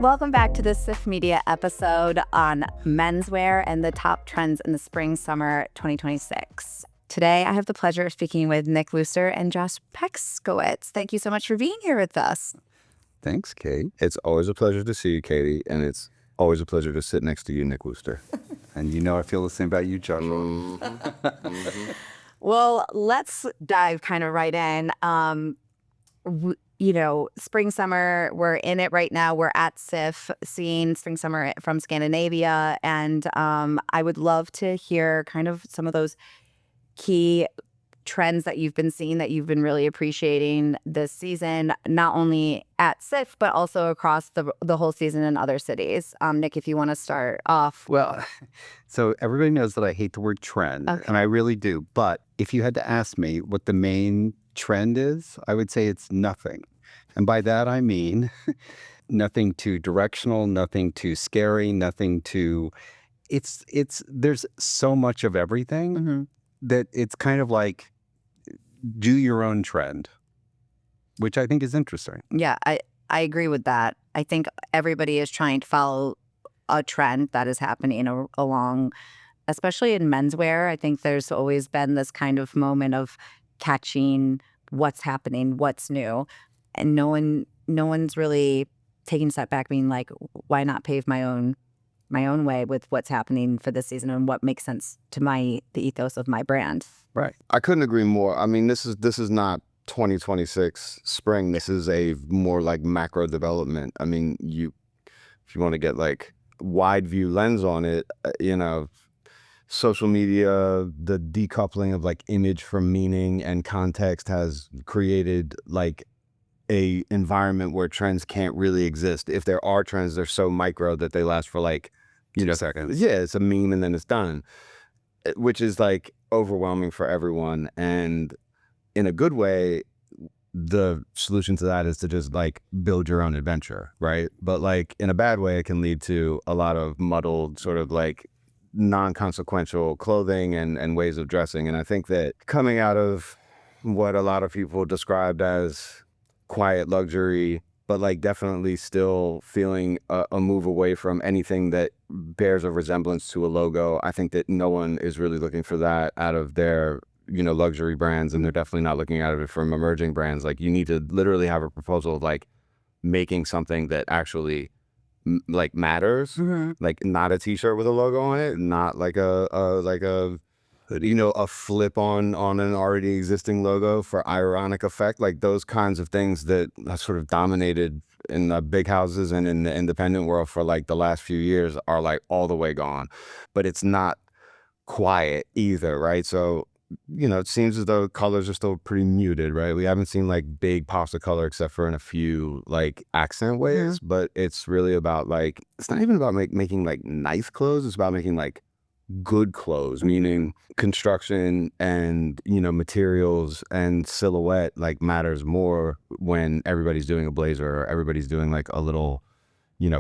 Welcome back to the CIFF Media episode on menswear and the top trends in the spring-summer 2026. Today, I have the pleasure of speaking with Nick Wooster and Josh Peskowitz. Thank you so much for being here with us. Thanks, Kate. It's always a pleasure to see you, Katie, and it's always a pleasure to sit next to you, Nick Wooster. And you know I feel the same about you, Joshua. Well, let's dive kind of right in. Spring, summer, we're in it right now. We're at CIFF, seeing spring, summer from Scandinavia. And I would love to hear kind of some of those key trends that you've been seeing that you've been really appreciating this season, not only at CIFF, but also across the whole season in other cities. Nick, if you want to start off. Well, so everybody knows that I hate the word trend, and I really do. But if you had to ask me what the main trend is, I would say it's nothing. And by that, I mean nothing too directional, nothing too scary, nothing too, there's so much of everything that it's kind of like do your own trend, which I think is interesting. Yeah, I agree with that. I think everybody is trying to follow a trend that is happening along, especially in menswear. I think there's always been this kind of moment of catching what's happening, what's new. And no one's really taking a step back, being like, why not pave my own way with what's happening for this season and what makes sense to the ethos of my brand. Right. I couldn't agree more. I mean, this is not 2026 spring. This is a more like macro development. I mean, if you want to get like wide view lens on it, social media, the decoupling of like image from meaning and context has created like a environment where trends can't really exist. If there are trends, they're so micro that they last for like, 2 seconds. Yeah, it's a meme and then it's done, which is like overwhelming for everyone. And in a good way, the solution to that is to just like build your own adventure, right? But like in a bad way, it can lead to a lot of muddled sort of like non-consequential clothing and ways of dressing. And I think that coming out of what a lot of people described as quiet luxury, but like definitely still feeling a move away from anything that bears a resemblance to a logo. I think that no one is really looking for that out of their, luxury brands, and they're definitely not looking at it from emerging brands. Like you need to literally have a proposal of like making something that actually like matters, like not a t-shirt with a logo on it, not like a flip on an already existing logo for ironic effect. Like those kinds of things that have sort of dominated in the big houses and in the independent world for like the last few years are like all the way gone. But it's not quiet either, right? So, it seems as though colors are still pretty muted, right? We haven't seen like big pops of color except for in a few like accent ways, but it's really about like, it's not even about making like nice clothes. It's about making like good clothes, meaning construction and materials and silhouette like matters more when everybody's doing a blazer or everybody's doing like a little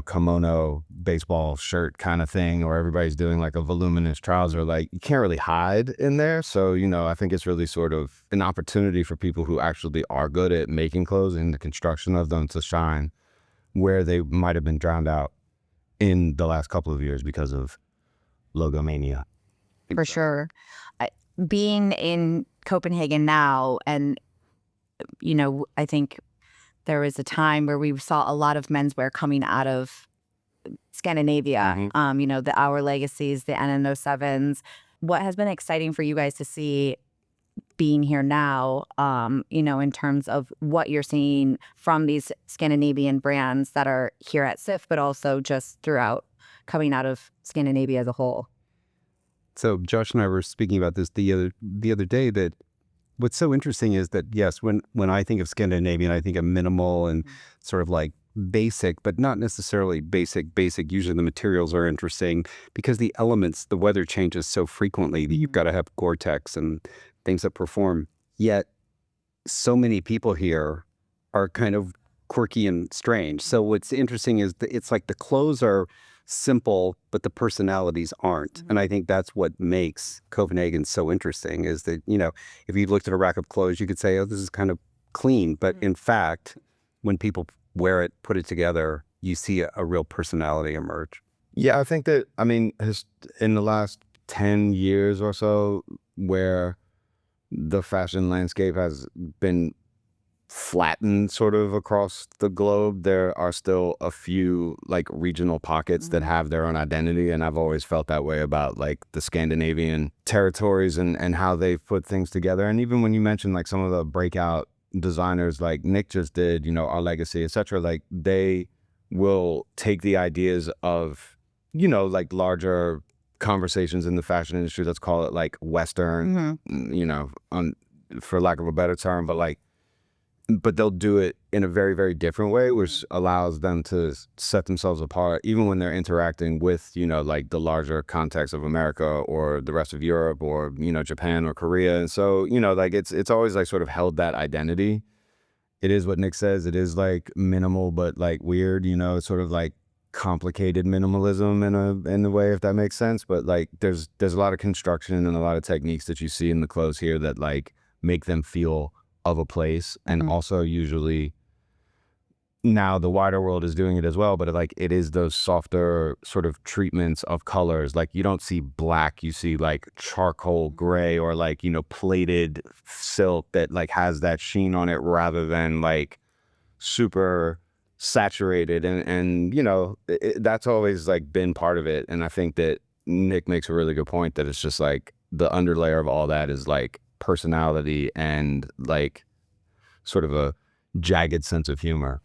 kimono baseball shirt kind of thing, or everybody's doing like a voluminous trouser. Like you can't really hide in there. So I think it's really sort of an opportunity for people who actually are good at making clothes and the construction of them to shine where they might have been drowned out in the last couple of years because of logomania. For sure. Being in Copenhagen now, and, I think there was a time where we saw a lot of menswear coming out of Scandinavia, the Our Legacies, the NN07s. What has been exciting for you guys to see being here now, in terms of what you're seeing from these Scandinavian brands that are here at CIFF, but also just throughout coming out of Scandinavia as a whole? So Josh and I were speaking about this the other day, that what's so interesting is that, yes, when I think of Scandinavian, I think of minimal and sort of like basic, but not necessarily basic. Usually the materials are interesting because the elements, the weather changes so frequently that you've got to have Gore-Tex and things that perform. Yet so many people here are kind of quirky and strange. So what's interesting is that it's like the clothes are simple, but the personalities aren't. And I think that's what makes Copenhagen so interesting, is that, if you looked at a rack of clothes, you could say, oh, this is kind of clean. But in fact, when people wear it, put it together, you see a real personality emerge. Yeah, I think that, I mean, in the last 10 years or so, where the fashion landscape has been flattened sort of across the globe, there are still a few like regional pockets that have their own identity. And I've always felt that way about like the Scandinavian territories and how they put things together. And even when you mentioned like some of the breakout designers like Nick just did, you know, Our Legacy, etc., like they will take the ideas of, you know, like larger conversations in the fashion industry, let's call it like Western, you know, for lack of a better term, but they'll do it in a very, very different way, which allows them to set themselves apart, even when they're interacting with, you know, like the larger context of America or the rest of Europe or, you know, Japan or Korea. And so, you know, like it's always like sort of held that identity. It is what Nick says. It is like minimal, but like weird, you know, it's sort of like complicated minimalism in a way, if that makes sense. But like there's a lot of construction and a lot of techniques that you see in the clothes here that like make them feel of a place. And also usually now the wider world is doing it as well, but like it is those softer sort of treatments of colors. Like you don't see black, you see like charcoal gray or like, you know, plated silk that like has that sheen on it rather than like super saturated. And you know, that's always like been part of it. And I think that Nick makes a really good point that it's just like the underlayer of all that is like personality and like sort of a jagged sense of humor.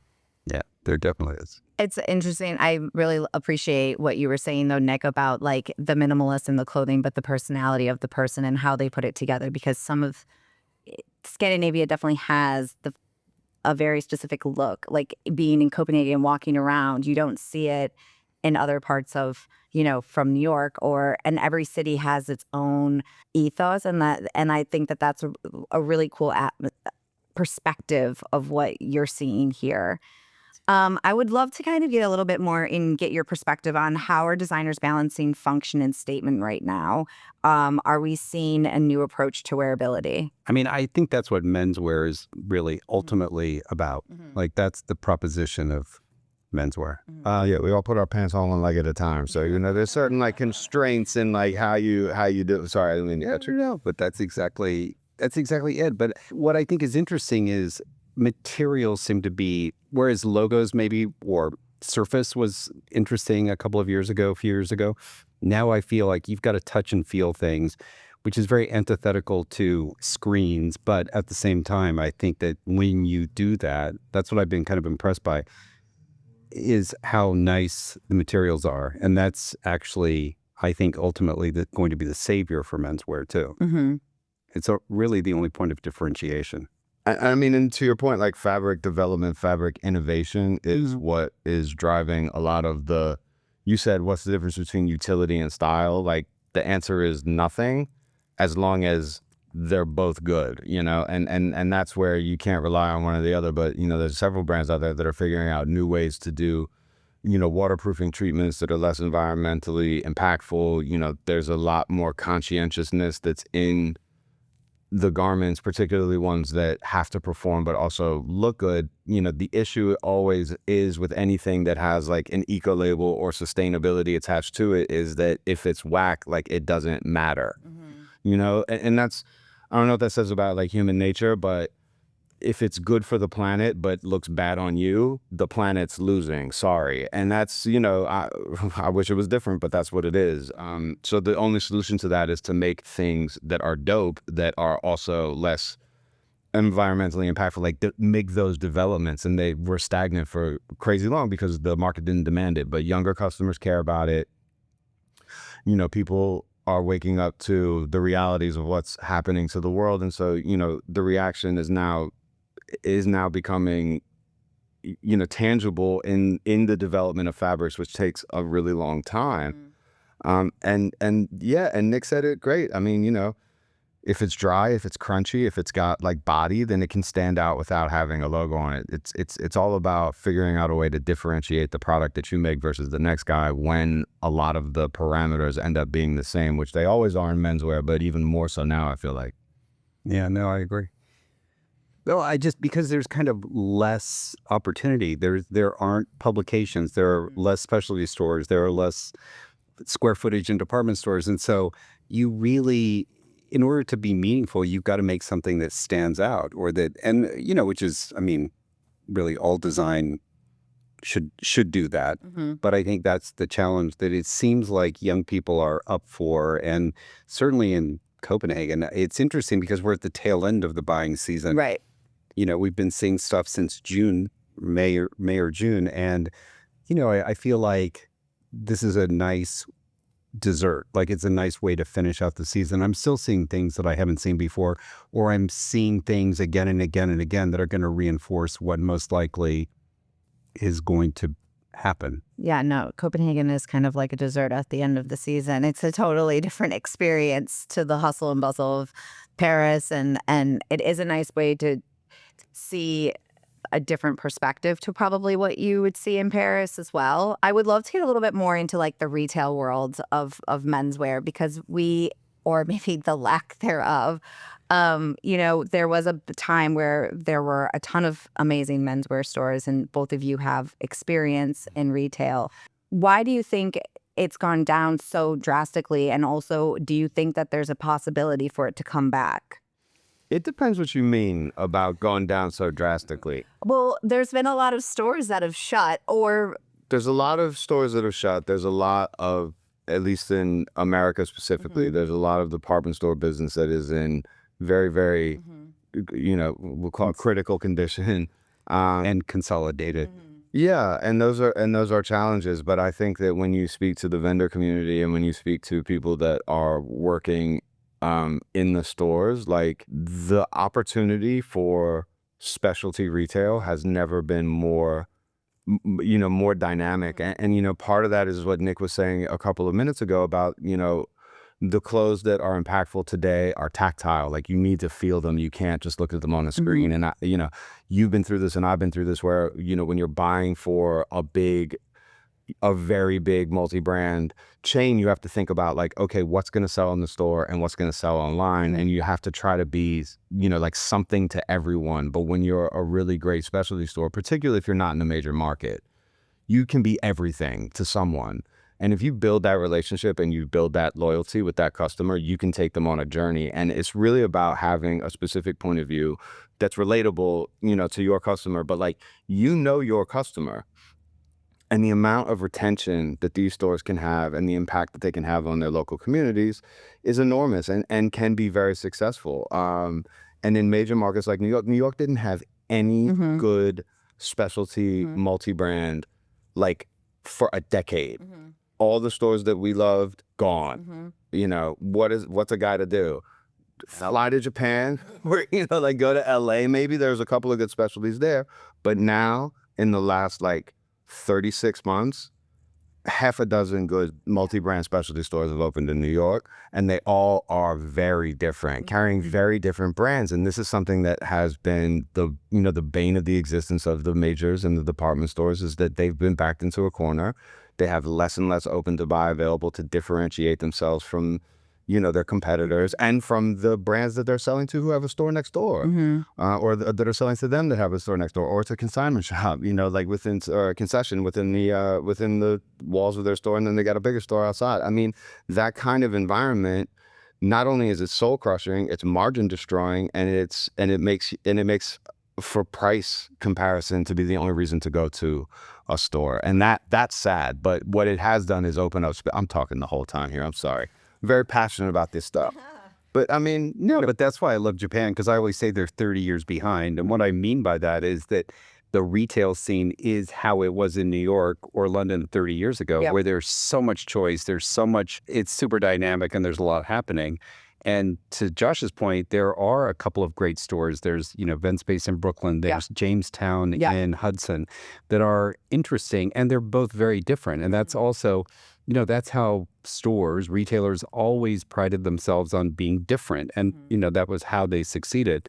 Yeah, there definitely is. It's interesting. I really appreciate what you were saying, though, Nick, about like the minimalist in the clothing, but the personality of the person and how they put it together. Because some of Scandinavia definitely has a very specific look. Like being in Copenhagen, walking around, you don't see it in other parts of, you know, from New York, and every city has its own ethos, and I think that that's a really cool perspective of what you're seeing here. I would love to kind of get a little bit more and get your perspective on how are designers balancing function and statement right now? Are we seeing a new approach to wearability? I mean, I think that's what menswear is really ultimately about. Like that's the proposition of menswear. Yeah, we all put our pants on one leg at a time. So, you know, there's certain like constraints in like how you do. Sorry, I didn't mean to cut you. No, but that's exactly it. But what I think is interesting is materials seem to be, whereas logos maybe or surface was interesting a few years ago. Now I feel like you've got to touch and feel things, which is very antithetical to screens. But at the same time, I think that when you do that, that's what I've been kind of impressed by, is how nice the materials are. And that's actually, I think, ultimately going to be the savior for menswear too. It's really the only point of differentiation. I mean, and to your point, like fabric development, fabric innovation is what is driving a lot of you said, what's the difference between utility and style? Like the answer is nothing, as long as they're both good, you know, and that's where you can't rely on one or the other. But, you know, there's several brands out there that are figuring out new ways to do, you know, waterproofing treatments that are less environmentally impactful. You know, there's a lot more conscientiousness that's in the garments, particularly ones that have to perform but also look good. You know, the issue always is with anything that has like an eco label or sustainability attached to it is that if it's whack, like it doesn't matter, you know, and that's, I don't know what that says about like human nature, but if it's good for the planet but looks bad on you, the planet's losing. Sorry. And that's, you know, I wish it was different, but that's what it is. So the only solution to that is to make things that are dope that are also less environmentally impactful, like make those developments. And they were stagnant for crazy long because the market didn't demand it, but younger customers care about it. You know, people are waking up to the realities of what's happening to the world. And so, you know, the reaction is now becoming, you know, tangible in the development of fabrics, which takes a really long time. And yeah, and Nick said it great. I mean, you know, if it's dry, if it's crunchy, if it's got like body, then it can stand out without having a logo on it. It's all about figuring out a way to differentiate the product that you make versus the next guy when a lot of the parameters end up being the same, which they always are in menswear, but even more so now, I feel like. Yeah, no, I agree. Well, because there's kind of less opportunity. There aren't publications. There are less specialty stores. There are less square footage in department stores. And so you really, in order to be meaningful, you've got to make something that stands out which is, I mean, really all design should do that. But I think that's the challenge that it seems like young people are up for. And certainly in Copenhagen, it's interesting because we're at the tail end of the buying season. Right. We've been seeing stuff since May or June. And, I feel like this is a nice dessert. Like it's a nice way to finish out the season. I'm still seeing things that I haven't seen before, or I'm seeing things again and again and again that are going to reinforce what most likely is going to happen. Yeah, no, Copenhagen is kind of like a dessert at the end of the season. It's a totally different experience to the hustle and bustle of Paris. And it is a nice way to see a different perspective to probably what you would see in Paris as well. I would love to get a little bit more into like the retail world of menswear, because or maybe the lack thereof, there was a time where there were a ton of amazing menswear stores, and both of you have experience in retail. Why do you think it's gone down so drastically? And also, do you think that there's a possibility for it to come back? It depends what you mean about going down so drastically. Well, there's been a lot of stores that have shut, or there's a lot of stores that have shut. There's a lot of, at least in America specifically, there's a lot of department store business that is in very, very, we'll call it critical condition. And consolidated. Yeah, and those are challenges. But I think that when you speak to the vendor community and when you speak to people that are working in the stores, like the opportunity for specialty retail has never been more dynamic. And part of that is what Nick was saying a couple of minutes ago about, the clothes that are impactful today are tactile. Like you need to feel them. You can't just look at them on a screen. And, you've been through this and I've been through this where, when you're buying for a very big multi-brand chain, you have to think about like, okay, what's going to sell in the store and what's going to sell online. And you have to try to be, like something to everyone. But when you're a really great specialty store, particularly if you're not in a major market, you can be everything to someone. And if you build that relationship and you build that loyalty with that customer, you can take them on a journey. And it's really about having a specific point of view that's relatable, to your customer. But like, your customer. And the amount of retention that these stores can have and the impact that they can have on their local communities is enormous and can be very successful. And in major markets like New York didn't have any good specialty multi-brand like for a decade. All the stores that we loved, gone. What's a guy to do? Fly to Japan, or like go to LA. Maybe there's a couple of good specialties there. But now in the last 36 months, half a dozen good multi-brand specialty stores have opened in New York, and they all are very different, carrying very different brands. And this is something that has been the bane of the existence of the majors and the department stores, is that they've been backed into a corner. They have less and less open to buy available to differentiate themselves from their competitors and from the brands that they're selling to who have a store next door, or that are selling to them that have a store next door, or it's a consignment shop, like within a concession within the walls of their store, and then they got a bigger store outside. I mean, that kind of environment, not only is it soul crushing, it's margin destroying, and it makes for price comparison to be the only reason to go to a store, and that's sad. But what it has done is open up. I'm talking the whole time here. I'm sorry. Very passionate about this stuff. But I mean, no. But that's why I love Japan, because I always say they're 30 years behind. And what I mean by that is that the retail scene is how it was in New York or London 30 years ago, where there's so much choice, it's super dynamic, and there's a lot happening. And to Josh's point, there are a couple of great stores. There's, Venspace in Brooklyn, there's Jamestown in Hudson, that are interesting, and they're both very different. And that's also, that's how retailers always prided themselves on being different. And, that was how they succeeded.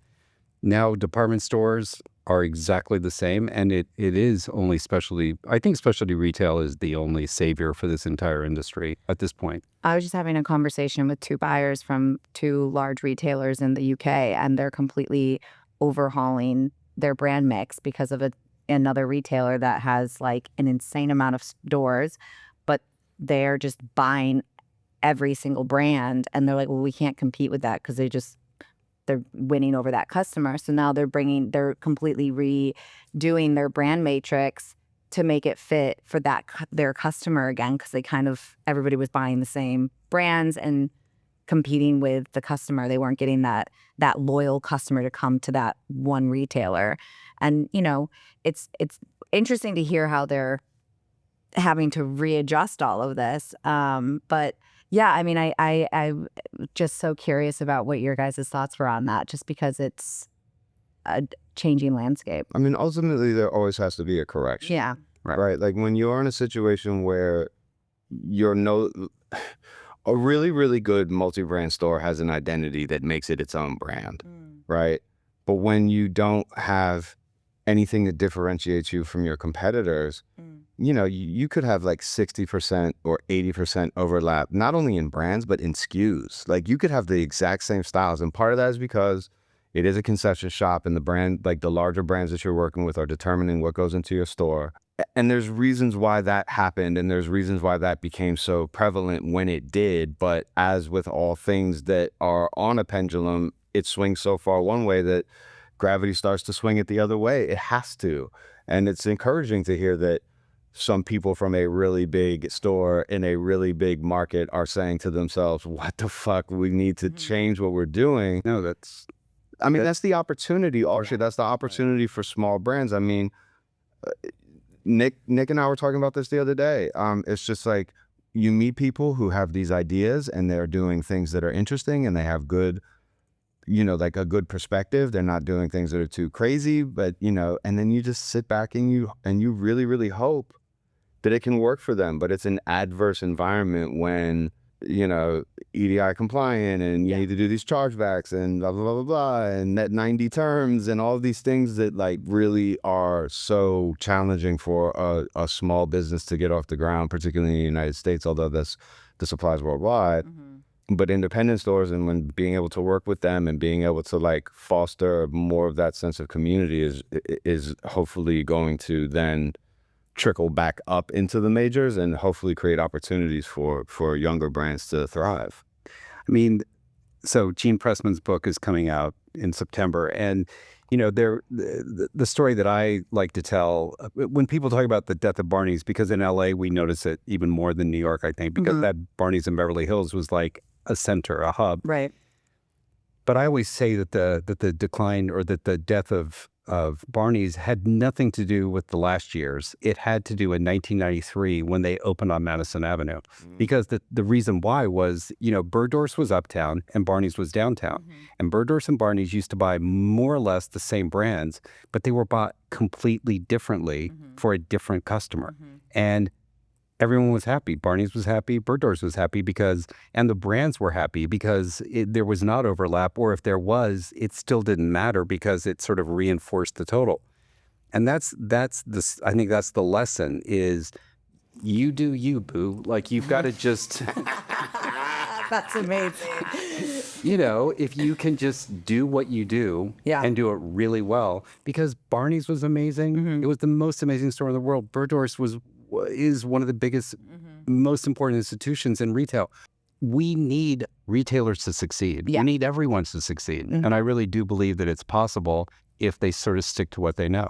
Now department stores are exactly the same, and it is only specialty. I think specialty retail is the only savior for this entire industry at this point. I was just having a conversation with two buyers from two large retailers in the UK, and they're completely overhauling their brand mix because of another retailer that has like an insane amount of stores, but they're just buying every single brand, and they're like, well, we can't compete with that because they're winning over that customer. So now they're completely redoing their brand matrix to make it fit for their customer again, because everybody was buying the same brands and competing with the customer. They weren't getting that loyal customer to come to that one retailer. And it's interesting to hear how they're having to readjust all of this. But yeah, I mean, I'm just so curious about what your guys' thoughts were on that, just because it's a changing landscape. I mean, ultimately, there always has to be a correction. Yeah. Right. Like when you're in a situation where a really, really good multi-brand store has an identity that makes it its own brand. Right. But when you don't have anything that differentiates you from your competitors, you could have like 60% or 80% overlap, not only in brands, but in SKUs. Like you could have the exact same styles. And part of that is because it is a concession shop, and the brand, like the larger brands that you're working with, are determining what goes into your store. And there's reasons why that happened, and there's reasons why that became so prevalent when it did. But as with all things that are on a pendulum, it swings so far one way that gravity starts to swing it the other way. It has to. And it's encouraging to hear that some people from a really big store in a really big market are saying to themselves, what the fuck, we need to change what we're doing. No, that's the opportunity. Actually, that's the opportunity for small brands. I mean, Nick and I were talking about this the other day. It's just like you meet people who have these ideas and they're doing things that are interesting and they have good, like a good perspective. They're not doing things that are too crazy, but and then you just sit back and you really, really hope that it can work for them. But it's an adverse environment when, EDI compliant, and you need to do these chargebacks and blah, blah, blah, blah, blah, and net 90 terms and all these things that like really are so challenging for a small business to get off the ground, particularly in the United States, although this applies worldwide. But independent stores, and when being able to work with them and being able to like foster more of that sense of community is hopefully going to then trickle back up into the majors and hopefully create opportunities for younger brands to thrive. I mean, so Gene Pressman's book is coming out in September, and the story that I like to tell when people talk about the death of Barney's, because in LA we notice it even more than New York, I think, because that Barney's in Beverly Hills was like a center, a hub. Right. But I always say that the decline, or that the death of Barney's had nothing to do with the last years. It had to do in 1993 when they opened on Madison Avenue. Because the reason why was, Bergdorf's was uptown and Barney's was downtown. And Bergdorf's and Barney's used to buy more or less the same brands, but they were bought completely differently for a different customer. And everyone was happy. Barney's was happy. Bergdorf's was happy and the brands were happy because there was not overlap, or if there was, it still didn't matter because it sort of reinforced the total. And I think that's the lesson is you do you, boo. Like you've got to just, That's amazing. if you can just do what you do and do it really well, because Barney's was amazing. It was the most amazing store in the world. Bergdorf's is one of the biggest, most important institutions in retail. We need retailers to succeed. We need everyone to succeed. And I really do believe that it's possible if they sort of stick to what they know.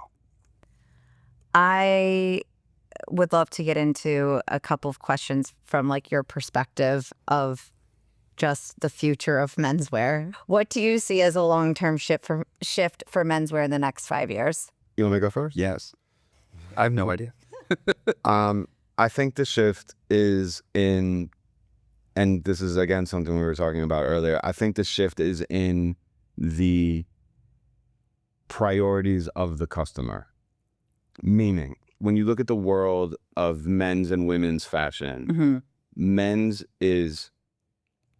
I would love to get into a couple of questions from like your perspective of just the future of menswear. What do you see as a long-term shift for menswear in the next 5 years? You want me to go first? Yes. I have no idea. I think the shift is in, and this is again something we were talking about earlier, I think the shift is in the priorities of the customer. Meaning, when you look at the world of men's and women's fashion, men's is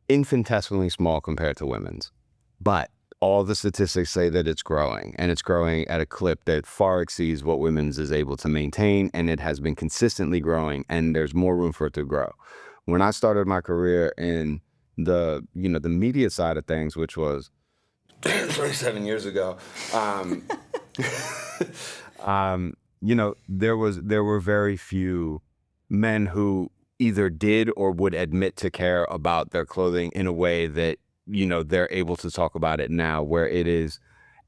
infinitesimally small compared to women's. But all the statistics say that it's growing, and it's growing at a clip that far exceeds what women's is able to maintain, and it has been consistently growing, and there's more room for it to grow. When I started my career in the media side of things, which was 27 years ago, you know, there were very few men who either did or would admit to care about their clothing in a way that, you know, they're able to talk about it now, where it is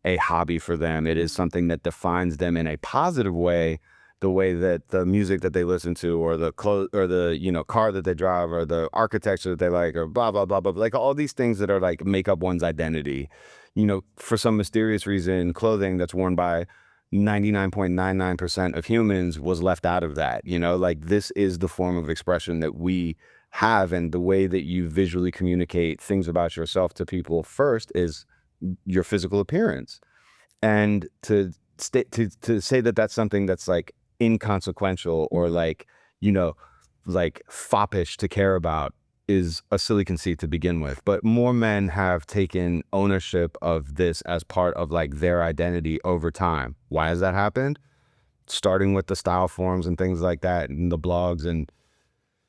a hobby for them. It is something that defines them in a positive way, the way that the music that they listen to, or the clothes, or the, you know, car that they drive, or the architecture that they like, or blah, blah, blah, blah, like all these things that are like make up one's identity. You know, for some mysterious reason, clothing that's worn by 99.99% of humans was left out of that. You know, like this is the form of expression that we have, and the way that you visually communicate things about yourself to people first is your physical appearance. And to say that that's something that's like inconsequential or like, you know, like foppish to care about is a silly conceit to begin with. But more men have taken ownership of this as part of like their identity over time. Why has that happened? Starting with the style forums and things like that, and the blogs, and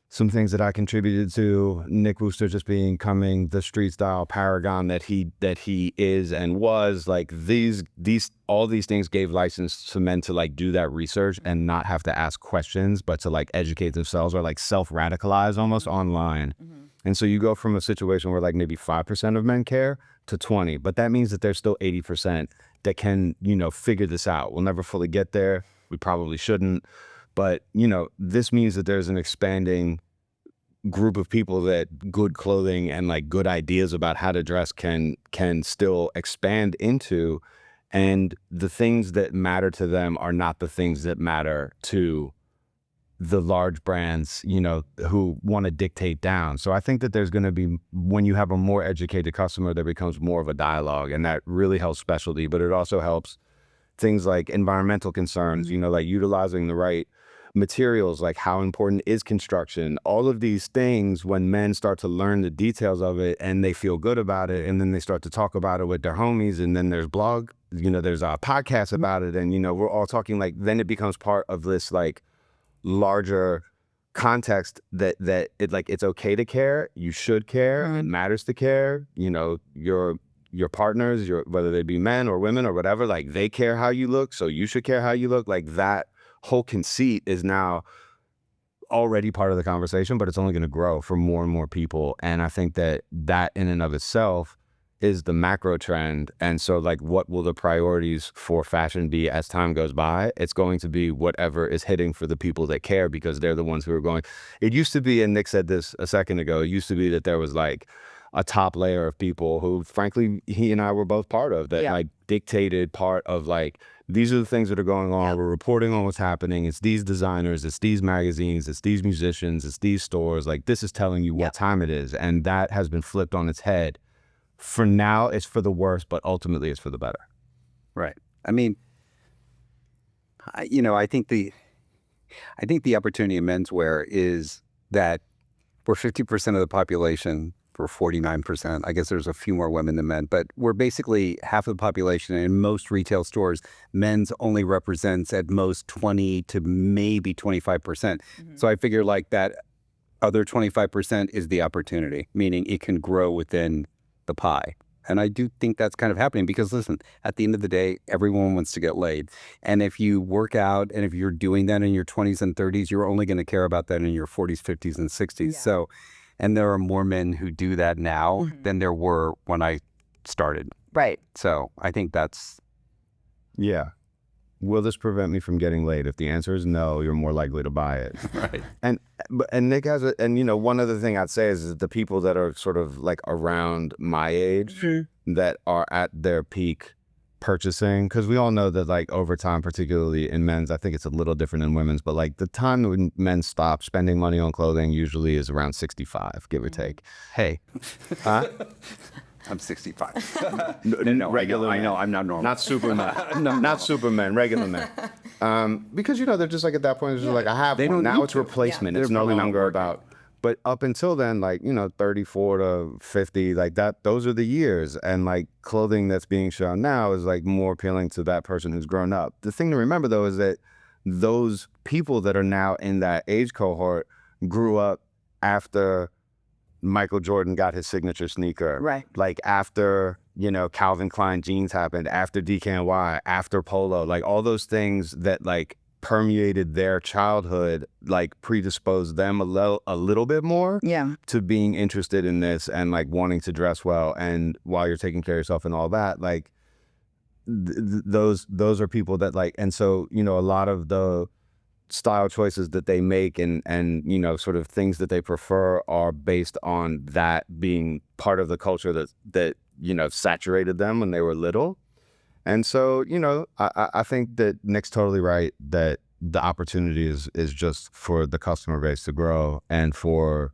some things that I contributed to, Nick Wooster just becoming the street style paragon that he is and was. Like all these things gave license to men to like do that research and not have to ask questions, but to like educate themselves or like self-radicalize almost online. And so you go from a situation where like maybe 5% of men care to 20, but that means that there's still 80% that can, you know, figure this out. We'll never fully get there. We probably shouldn't. But, you know, this means that there's an expanding group of people that good clothing and like good ideas about how to dress can still expand into. And the things that matter to them are not the things that matter to the large brands, you know, who want to dictate down. So I think that there's going to be, when you have a more educated customer, there becomes more of a dialogue, and that really helps specialty, but it also helps things like environmental concerns, you know, like utilizing the right materials, like how important is construction, all of these things. When men start to learn the details of it and they feel good about it, and then they start to talk about it with their homies, and then there's blog, you know, there's a podcast about it, and, you know, we're all talking, like, then it becomes part of this like larger context that it like, it's okay to care, you should care, it matters to care, you know, your partners, whether they be men or women or whatever, like they care how you look, so you should care how you look. Like that whole conceit is now already part of the conversation, but it's only going to grow for more and more people. And I think that in and of itself is the macro trend. And so like, what will the priorities for fashion be as time goes by? It's going to be whatever is hitting for the people that care, because they're the ones who are going. It used to be, and Nick said this a second ago, it used to be that there was like a top layer of people who, frankly, he and I were both part of, that like dictated part of like, these are the things that are going on. We're reporting on what's happening. It's these designers, it's these magazines, it's these musicians, it's these stores. Like, this is telling you what time it is. And that has been flipped on its head. For now, it's for the worse, but ultimately it's for the better. Right. I mean, I think the opportunity in menswear is that we're 50% of the population. For 49%. I guess there's a few more women than men, but we're basically half of the population. And in most retail stores, men's only represents at most 20 to maybe 25%. So I figure like that other 25% is the opportunity, meaning it can grow within the pie. And I do think that's kind of happening, because listen, at the end of the day, everyone wants to get laid. And if you work out and if you're doing that in your 20s and 30s, you're only going to care about that in your 40s, 50s, and 60s. So, and there are more men who do that now than there were when I started. Right. So I think that's... Yeah. Will this prevent me from getting laid? If the answer is no, you're more likely to buy it. Right. And Nick has and you know, one other thing I'd say is that the people that are sort of like around my age that are at their peak purchasing, because we all know that like over time, particularly in men's, I think it's a little different in women's, but like the time when men stop spending money on clothing usually is around 65, give or take. Hey, huh? I'm 65. No, regular I men. know, I'm not normal. Not Superman. No, not Superman, regular men. Because, you know, they're just like at that point, it's just like, I have one. Now it's replacement. It's no longer about, but up until then, like, you know, 34 to 50, like that, those are the years. And like clothing that's being shown now is like more appealing to that person who's grown up. The thing to remember though is that those people that are now in that age cohort grew up after Michael Jordan got his signature sneaker. Right. Like after you know, Calvin Klein jeans happened, after DKNY, after Polo, like all those things that like permeated their childhood, like predisposed them a little bit more to being interested in this and like wanting to dress well. And while you're taking care of yourself and all that, like those are people that like, and so, you know, a lot of the style choices that they make and you know, sort of things that they prefer are based on that being part of the culture that you know, saturated them when they were little. And so, you know, I think that Nick's totally right that the opportunity is just for the customer base to grow and for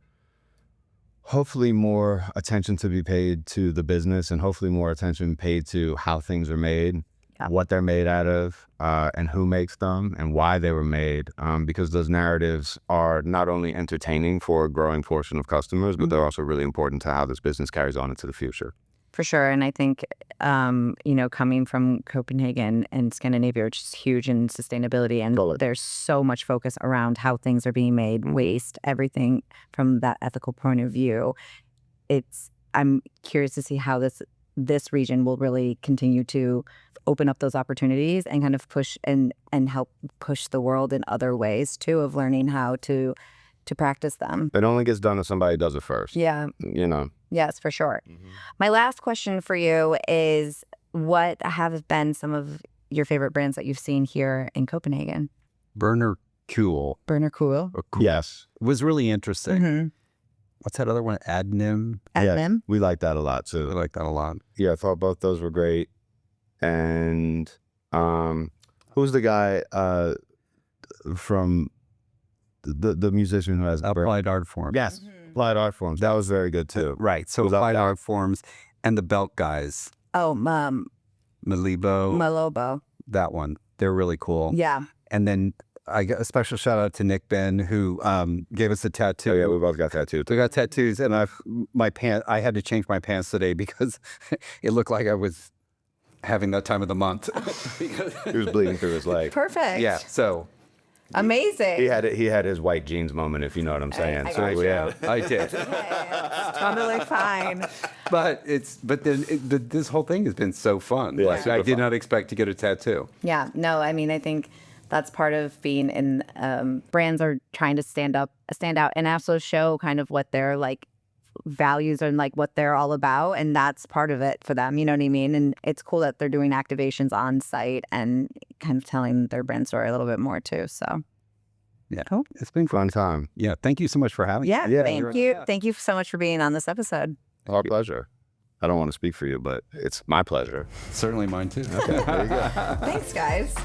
hopefully more attention to be paid to the business and hopefully more attention paid to how things are made, what they're made out of, and who makes them and why they were made, because those narratives are not only entertaining for a growing portion of customers, but they're also really important to how this business carries on into the future. For sure. And I think, you know, coming from Copenhagen and Scandinavia, which is huge in sustainability, and there's so much focus around how things are being made, waste, everything from that ethical point of view. I'm curious to see how this region will really continue to open up those opportunities and kind of push and help push the world in other ways too, of learning how to practice them. It only gets done if somebody does it first. Yeah. You know. Yes, for sure. My last question for you is, what have been some of your favorite brands that you've seen here in Copenhagen? Berner Kühl. Berner Kühl. Yes. Was really interesting. Mm-hmm. What's that other one? Adnym. Adnym. We like that a lot too. I like that a lot. Yeah, I thought both those were great. And who's the guy from the musician who has Applied Art Forms. Yes, Applied Art Forms. That was very good too. Right. So Applied Art Forms and the belt guys. Oh, Molebo. That one. They're really cool. Yeah. And then I got a special shout out to Nikben, who gave us a tattoo. Oh yeah, we both got tattoos. We got tattoos, and I had to change my pants today because it looked like I was having that time of the month. He was bleeding through his leg. Perfect. Yeah. So amazing. He had his white jeans moment, if you know what I'm saying. I did. It's totally fine. But this whole thing has been so fun. Yeah, like I did not expect to get a tattoo. Yeah. No, I mean, I think that's part of being in, brands are trying to stand out and also show kind of what their like values and like what they're all about. And that's part of it for them. You know what I mean? And it's cool that they're doing activations on site and kind of telling their brand story a little bit more too. So yeah, cool. It's been fun time. Yeah. Thank you so much for having me. Yeah. Thank you. Thank you so much for being on this episode. Our pleasure. I don't want to speak for you, but it's my pleasure. Certainly mine too. Okay, there you go. Thanks, guys.